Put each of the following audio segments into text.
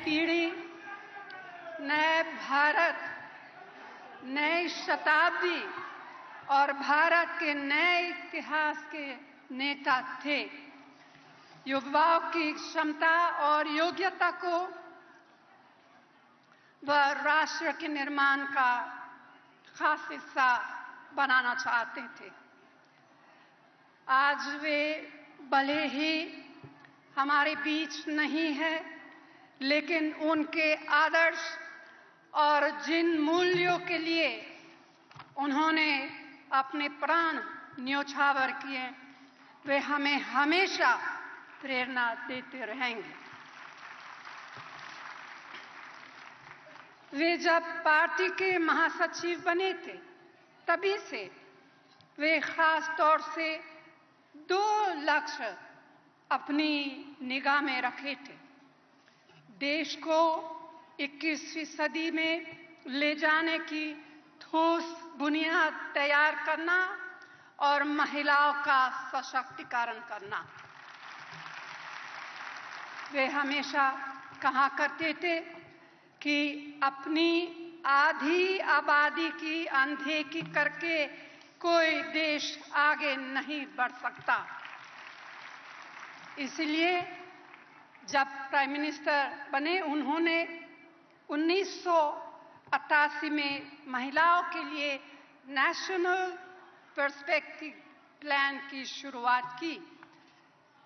पीढ़ी, नए भारत, नई शताब्दी और भारत के नए इतिहास के नेता थे। युवाओं की क्षमता और योग्यता को वह राष्ट्र के निर्माण का खास हिस्सा बनाना चाहते थे। आज वे भले ही हमारे बीच नहीं है, लेकिन उनके आदर्श और जिन मूल्यों के लिए उन्होंने अपने प्राण न्योछावर किए, वे हमें हमेशा प्रेरणा देते रहेंगे। वे जब पार्टी के महासचिव बने थे, तभी से वे खास तौर से 2 लक्ष्य अपनी निगाह में रखे थे। देश को 21वीं सदी में ले जाने की ठोस बुनियाद तैयार करना और महिलाओं का सशक्तिकरण करना। वे हमेशा कहा करते थे कि अपनी आधी आबादी की अनदेखी करके कोई देश आगे नहीं बढ़ सकता। इसलिए जब प्राइम मिनिस्टर बने, उन्होंने 1988 में महिलाओं के लिए नेशनल पर्सपेक्टिव प्लान की शुरुआत की।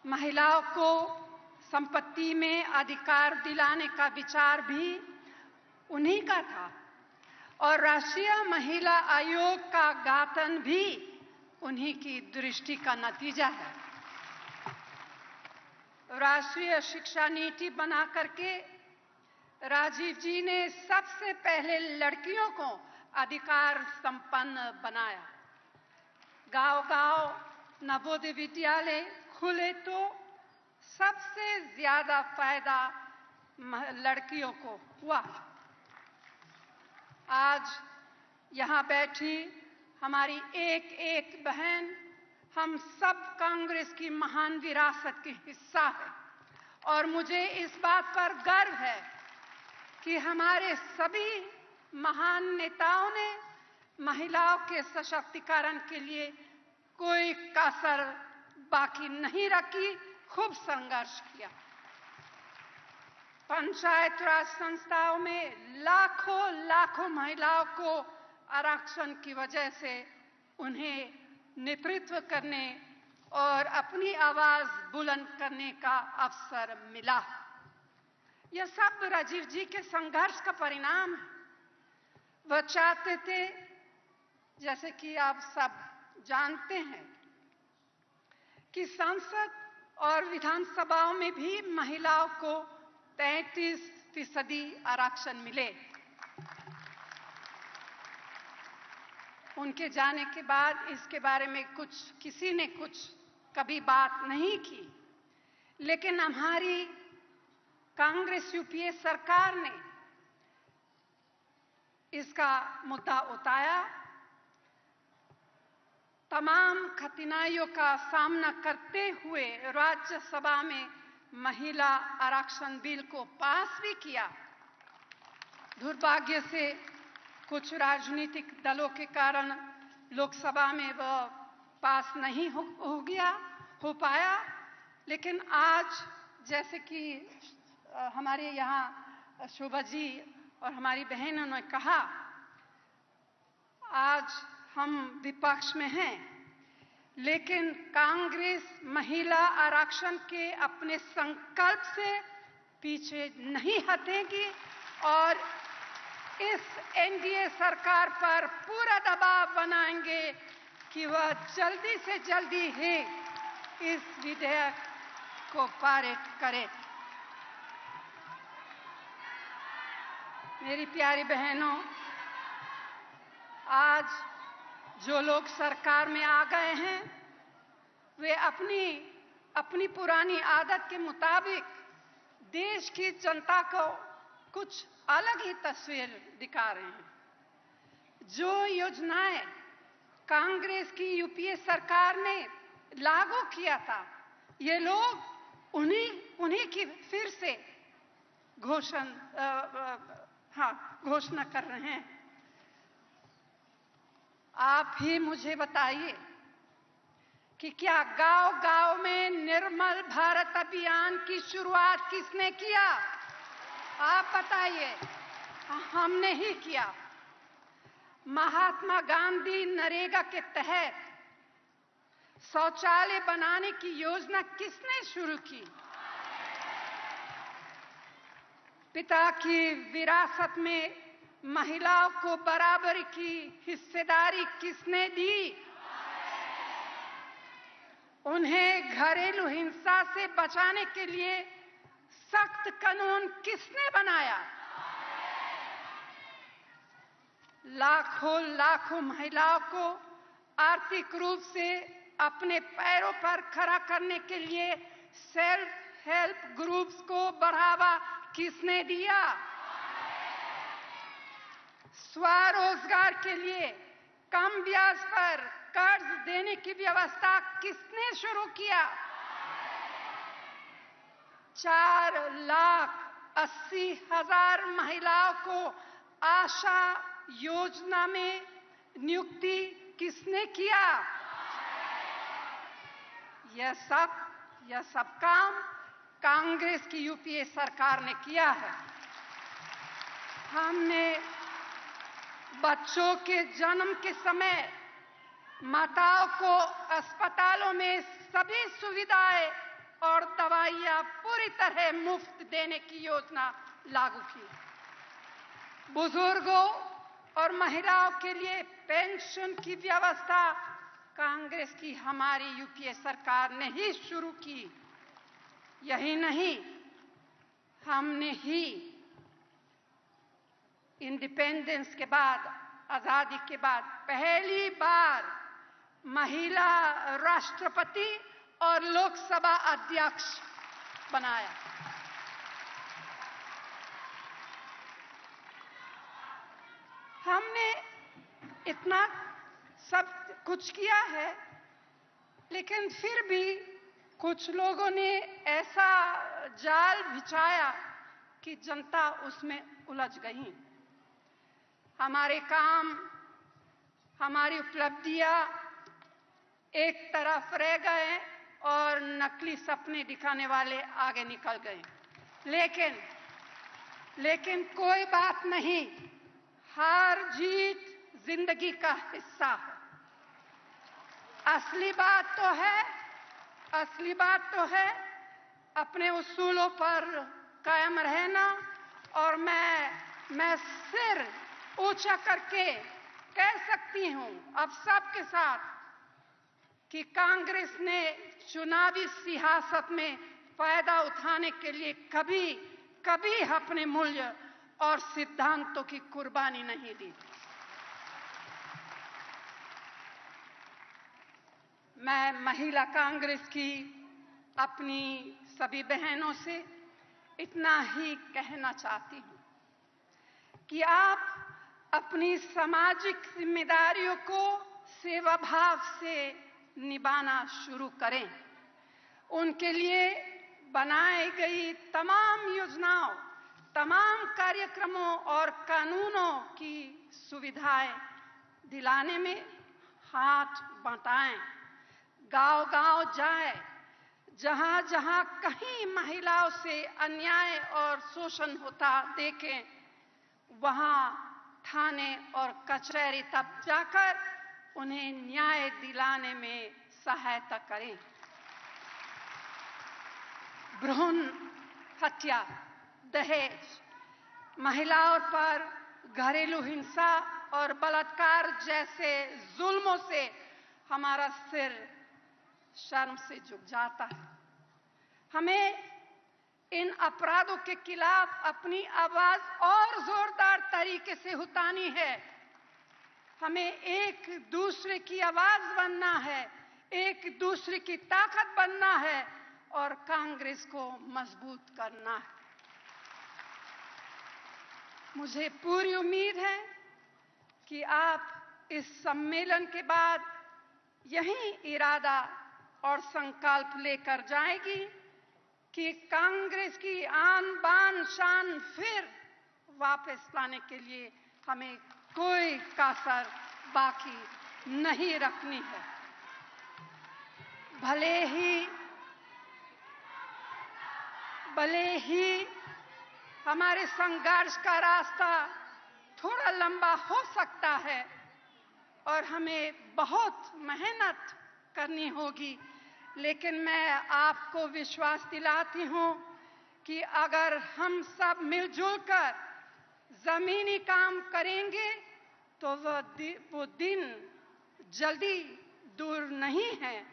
महिलाओं को संपत्ति में अधिकार दिलाने का विचार भी उन्हीं का था और राष्ट्रीय महिला आयोग का गठन भी उन्हीं की दृष्टि का नतीजा है। राष्ट्रीय शिक्षा नीति बना करके राजीव जी ने सबसे पहले लड़कियों को अधिकार संपन्न बनाया। गांव-गांव नवोदय विद्यालय खुले तो सबसे ज्यादा फायदा लड़कियों को हुआ। आज यहाँ बैठी हमारी एक बहन हम सब कांग्रेस की महान विरासत की हिस्सा है और मुझे इस बात पर गर्व है कि हमारे सभी महान नेताओं ने महिलाओं के सशक्तिकरण के लिए कोई कसर बाकी नहीं रखी, खूब संघर्ष किया। पंचायत राज संस्थाओं में लाखों महिलाओं को आरक्षण की वजह से उन्हें नेतृत्व करने और अपनी आवाज बुलंद करने का अवसर मिला। यह सब राजीव जी के संघर्ष का परिणाम है। वह चाहते थे, जैसे कि आप सब जानते हैं, कि संसद और विधानसभाओं में भी महिलाओं को 33% आरक्षण मिले। उनके जाने के बाद इसके बारे में किसी ने कभी बात नहीं की, लेकिन हमारी कांग्रेस यूपीए सरकार ने इसका मुद्दा उठाया। तमाम कठिनाइयों का सामना करते हुए राज्यसभा में महिला आरक्षण बिल को पास भी किया। दुर्भाग्य से कुछ राजनीतिक दलों के कारण लोकसभा में वह पास नहीं हो पाया, लेकिन आज जैसे कि हमारे यहाँ शोभा जी और हमारी बहनों ने कहा, आज हम विपक्ष में हैं, लेकिन कांग्रेस महिला आरक्षण के अपने संकल्प से पीछे नहीं हटेगी और इस एनडीए सरकार पर पूरा दबाव बनाएंगे कि वह जल्दी से जल्दी ही इस विधेयक को पारित करे। मेरी प्यारी बहनों, आज जो लोग सरकार में आ गए हैं, वे अपनी पुरानी आदत के मुताबिक देश की जनता को कुछ अलग ही तस्वीर दिखा रहे हैं। जो योजनाएं कांग्रेस की यूपीए सरकार ने लागू किया था, ये लोग उन्हीं की फिर से घोषणा कर रहे हैं। आप ही मुझे बताइए कि क्या गांव-गांव में निर्मल भारत अभियान की शुरुआत किसने किया? आप बताइए। हमने ही किया। महात्मा गांधी नरेगा के तहत शौचालय बनाने की योजना किसने शुरू की? पिता की विरासत में महिलाओं को बराबर की हिस्सेदारी किसने दी? उन्हें घरेलू हिंसा से बचाने के लिए सख्त कानून किसने बनाया? लाखों लाखों महिलाओं को आर्थिक रूप से अपने पैरों पर खड़ा करने के लिए सेल्फ हेल्प ग्रुप्स को बढ़ावा किसने दिया? स्वरोजगार के लिए कम ब्याज पर कर्ज देने की व्यवस्था किसने शुरू किया? 4,80,000 महिलाओं को आशा योजना में नियुक्ति किसने किया? यह सब काम कांग्रेस की यूपीए सरकार ने किया है। हमने बच्चों के जन्म के समय माताओं को अस्पतालों में सभी सुविधाएं और दवाइयां पूरी तरह मुफ्त देने की योजना लागू की। बुजुर्गों और महिलाओं के लिए पेंशन की व्यवस्था कांग्रेस की हमारी यूपीए सरकार ने ही शुरू की। यही नहीं, हमने ही इंडिपेंडेंस के बाद, आजादी के बाद पहली बार महिला राष्ट्रपति और लोकसभा अध्यक्ष बनाया। हमने इतना सब कुछ किया है, लेकिन फिर भी कुछ लोगों ने ऐसा जाल बिछाया कि जनता उसमें उलझ गई। हमारे काम, हमारी उपलब्धियां एक तरफ रह गए और नकली सपने दिखाने वाले आगे निकल गए। लेकिन कोई बात नहीं, हार जीत जिंदगी का हिस्सा है। असली बात तो है अपने उसूलों पर कायम रहना। और मैं सिर ऊंचा करके कह सकती हूं अब सबके साथ कि कांग्रेस ने चुनावी सियासत में फायदा उठाने के लिए कभी अपने मूल्य और सिद्धांतों की कुर्बानी नहीं दी। मैं महिला कांग्रेस की अपनी सभी बहनों से इतना ही कहना चाहती हूं कि आप अपनी सामाजिक जिम्मेदारियों को सेवा भाव से निभाना शुरू करें। उनके लिए बनाई गई तमाम योजनाओं, तमाम कार्यक्रमों और कानूनों की सुविधाएं दिलाने में हाथ बंटाएं। गांव-गांव जाएं, जहां-जहां कहीं महिलाओं से अन्याय और शोषण होता देखें, वहां थाने और कचहरी तक जाकर उन्हें न्याय दिलाने में सहायता करें। भ्रूण हत्या, दहेज, महिलाओं पर घरेलू हिंसा और बलात्कार जैसे जुल्मों से हमारा सिर शर्म से झुक जाता है। हमें इन अपराधों के खिलाफ अपनी आवाज और जोरदार तरीके से उठानी है। हमें एक दूसरे की आवाज बनना है, एक दूसरे की ताकत बनना है और कांग्रेस को मजबूत करना है। मुझे पूरी उम्मीद है कि आप इस सम्मेलन के बाद यही इरादा और संकल्प लेकर जाएगी कि कांग्रेस की आन बान शान फिर वापस लाने के लिए हमें कोई कसर बाकी नहीं रखनी है। भले ही हमारे संघर्ष का रास्ता थोड़ा लंबा हो सकता है और हमें बहुत मेहनत करनी होगी, लेकिन मैं आपको विश्वास दिलाती हूं कि अगर हम सब मिलजुल कर जमीनी काम करेंगे तो वो दिन जल्दी दूर नहीं है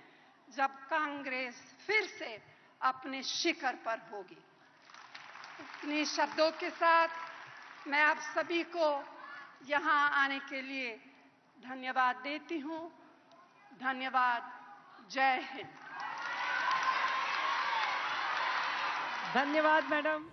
जब कांग्रेस फिर से अपने शिखर पर होगी। इन्हीं शब्दों के साथ मैं आप सभी को यहाँ आने के लिए धन्यवाद देती हूँ। धन्यवाद। जय हिंद। धन्यवाद मैडम।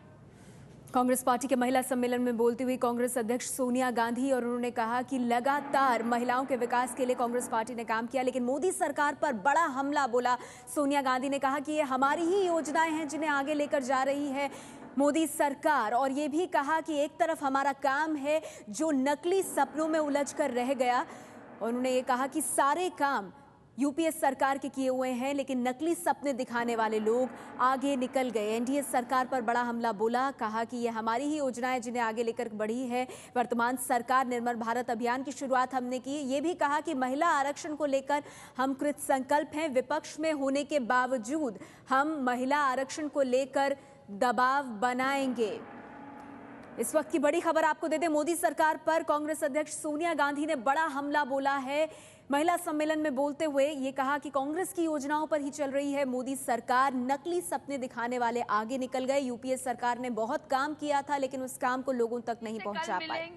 कांग्रेस पार्टी के महिला सम्मेलन में बोलती हुई कांग्रेस अध्यक्ष सोनिया गांधी और उन्होंने कहा कि लगातार महिलाओं के विकास के लिए कांग्रेस पार्टी ने काम किया, लेकिन मोदी सरकार पर बड़ा हमला बोला। सोनिया गांधी ने कहा कि ये हमारी ही योजनाएं हैं जिन्हें आगे लेकर जा रही है मोदी सरकार, और ये भी कहा कि एक तरफ हमारा काम है जो नकली सपनों में उलझ कर रह गया। और उन्होंने ये कहा कि सारे काम यूपीए सरकार के किए हुए हैं, लेकिन नकली सपने दिखाने वाले लोग आगे निकल गए। एनडीए सरकार पर बड़ा हमला बोला, कहा कि ये हमारी ही योजनाएं जिन्हें आगे लेकर बढ़ी है। वर्तमान सरकार निर्मल भारत अभियान की शुरुआत हमने की। ये भी कहा कि महिला आरक्षण को लेकर हम कृत संकल्प हैं। विपक्ष में होने के बावजूद हम महिला आरक्षण को लेकर दबाव बनाएंगे। इस वक्त की बड़ी खबर आपको दे दें, मोदी सरकार पर कांग्रेस अध्यक्ष सोनिया गांधी ने बड़ा हमला बोला है। महिला सम्मेलन में बोलते हुए ये कहा कि कांग्रेस की योजनाओं पर ही चल रही है मोदी सरकार, नकली सपने दिखाने वाले आगे निकल गए। यूपीए सरकार ने बहुत काम किया था, लेकिन उस काम को लोगों तक नहीं पहुंचा पाई।